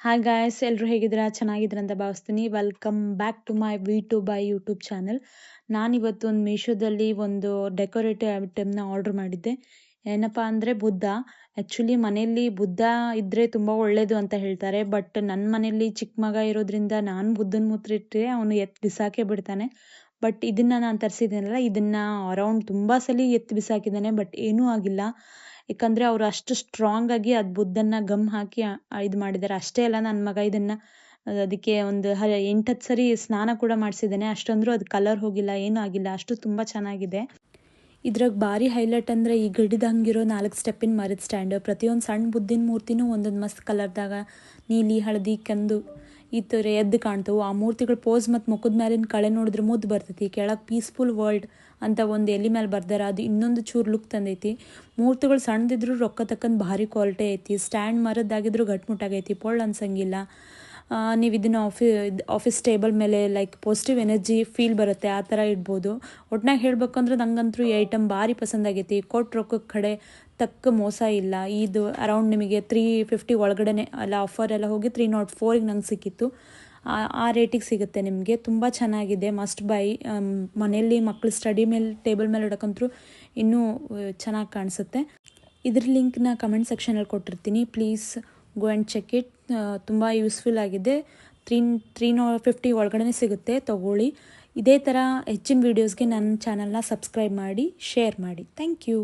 Hi guys, ಎಲ್ಲರೂ ಹೇಗಿದ್ದೀರಾ? ಚೆನ್ನಾಗಿದ್ದೀರಾ ಅಂತ ಭಾವಿಸ್ತೀನಿ. Welcome back to my V two buy YouTube channel. ನಾನಿವತ್ತು ಒಂದು ಮೀಶೋದಲ್ಲಿ ಒಂದು ಡೆಕೋರೇಟಿವ್ ಐಟಮ್ನ ಆರ್ಡರ್ ಮಾಡಿದ್ದೆ. ಏನಪ್ಪ ಅಂದರೆ ಬುದ್ಧ. ಆ್ಯಕ್ಚುಲಿ ಮನೆಯಲ್ಲಿ ಬುದ್ಧ ಇದ್ದರೆ ತುಂಬ ಒಳ್ಳೆಯದು ಅಂತ ಹೇಳ್ತಾರೆ. ಬಟ್ ನನ್ನ ಮನೆಯಲ್ಲಿ ಚಿಕ್ಕ ಮಗ ಇರೋದ್ರಿಂದ ನಾನು ಬುದ್ಧನ ಮೂತ್ರ ಇಟ್ಟರೆ ಅವನು ಎತ್ತು ಬಿಸಾಕೇ ಬಿಡ್ತಾನೆ. ಬಟ್ ಇದನ್ನು ನಾನು ತರಿಸಿದ್ದೀನಲ್ಲ, ಇದನ್ನು ಅರೌಂಡ್ ತುಂಬ ಸಲ ಎತ್ತು ಬಿಸಾಕಿದ್ದಾನೆ. ಬಟ್ ಏನೂ ಆಗಿಲ್ಲ. ಯಾಕಂದರೆ ಅವರು ಅಷ್ಟು ಸ್ಟ್ರಾಂಗಾಗಿ ಅದು ಬುದ್ಧನ ಗಮ್ ಹಾಕಿ ಇದು ಮಾಡಿದ್ದಾರೆ. ಅಷ್ಟೇ ಅಲ್ಲ, ನನ್ನ ಮಗ ಇದನ್ನು ಅದಕ್ಕೆ ಒಂದು 8-10 ಸರಿ ಸ್ನಾನ ಕೂಡ ಮಾಡಿಸಿದ್ದಾನೆ. ಅಷ್ಟಂದ್ರೂ ಅದು ಕಲರ್ ಹೋಗಿಲ್ಲ, ಏನೂ ಆಗಿಲ್ಲ. ಅಷ್ಟು ತುಂಬ ಚೆನ್ನಾಗಿದೆ. ಇದ್ರಾಗ ಭಾರಿ ಹೈಲೈಟ್ ಅಂದರೆ ಈ ಗಡಿದಂಗಿರೋ 4 ಸ್ಟೆಪ್ಪಿನ ಮರದ ಸ್ಟ್ಯಾಂಡ್. ಪ್ರತಿಯೊಂದು ಸಣ್ಣ ಬುದ್ಧಿನ ಮೂರ್ತಿನೂ ಒಂದೊಂದು ಮಸ್ತ್ ಕಲರ್ದಾಗ ನೀಲಿ, ಹಳದಿ, ಕಂದು ಈ ಥರ ಎದ್ದು ಕಾಣ್ತವೆ. ಆ ಮೂರ್ತಿಗಳ ಪೋಸ್ ಮತ್ತು ಮುಖದ ಮೇಲಿನ ಕಳೆ ನೋಡಿದ್ರೆ ಮುದ್ದು ಬರ್ತೈತಿ. ಕೆಳಗೆ ಪೀಸ್ಫುಲ್ ವರ್ಲ್ಡ್ ಅಂತ ಒಂದು ಎಲೆ ಮೇಲೆ ಬರ್ದಾರ. ಅದು ಇನ್ನೊಂದು ಚೂರು ಲುಕ್ ತಂದೈತಿ. ಮೂರ್ತಿಗಳು ಸಣ್ಣದಿದ್ರು ರೊಕ್ಕ ತಕ್ಕಂದು ಭಾರಿ ಕ್ವಾಲಿಟಿ ಐತಿ. ಸ್ಟ್ಯಾಂಡ್ ಮರದ್ದಾಗಿದ್ರು ಗಟ್ಮುಟ್ಟಾಗೈತಿ, ಪೊಳ್ಳು ಅನ್ಸಂಗಿಲ್ಲ. ನೀವು ಇದನ್ನು ಆಫೀಸ್ ಟೇಬಲ್ ಮೇಲೆ ಲೈಕ್ ಪಾಸಿಟಿವ್ ಎನರ್ಜಿ ಫೀಲ್ ಬರುತ್ತೆ, ಆ ಥರ ಇಡ್ಬೋದು. ಒಟ್ನಾಗ ಹೇಳ್ಬೇಕಂದ್ರೆ ನಂಗಂತೂ ಈ ಐಟಮ್ ಭಾರಿ ಪಸಂದಾಗೈತಿ. ಕೊಟ್ಟು ರೊಕ್ಕಕ್ಕೆ ಕಡೆ ತಕ್ಕ ಮೋಸ ಇಲ್ಲ. ಇದು ಅರೌಂಡ್ ನಿಮಗೆ 350 ಒಳಗಡೆ ಎಲ್ಲ ಆಫರ್ ಎಲ್ಲ ಹೋಗಿ 304ಗೆ ನಂಗೆ ಸಿಕ್ಕಿತ್ತು. ಆ ರೇಟಿಗೆ ಸಿಗುತ್ತೆ ನಿಮಗೆ. ತುಂಬ ಚೆನ್ನಾಗಿದೆ, ಮಸ್ಟ್ ಬೈ. ಮನೆಯಲ್ಲಿ ಮಕ್ಕಳು ಸ್ಟಡಿ ಮೇಲೆ ಟೇಬಲ್ ಮೇಲೆ ಇಡೋಕ್ಕಂತೂ ಇನ್ನೂ ಚೆನ್ನಾಗಿ ಕಾಣಿಸುತ್ತೆ. ಇದ್ರ ಲಿಂಕ್ನ ಕಮೆಂಟ್ ಸೆಕ್ಷನಲ್ಲಿ ಕೊಟ್ಟಿರ್ತೀನಿ. Please go and check it. ತುಂಬ ಯೂಸ್ಫುಲ್ ಆಗಿದೆ. 350 ಒಳಗಡೆ ಸಿಗುತ್ತೆ, ತೊಗೊಳ್ಳಿ. ಇದೇ ಥರ ಹೆಚ್ಚಿನ ವೀಡಿಯೋಸ್ಗೆ ನನ್ನ ಚಾನಲ್ನ ಸಬ್ಸ್ಕ್ರೈಬ್ ಮಾಡಿ, ಶೇರ್ ಮಾಡಿ. Thank you.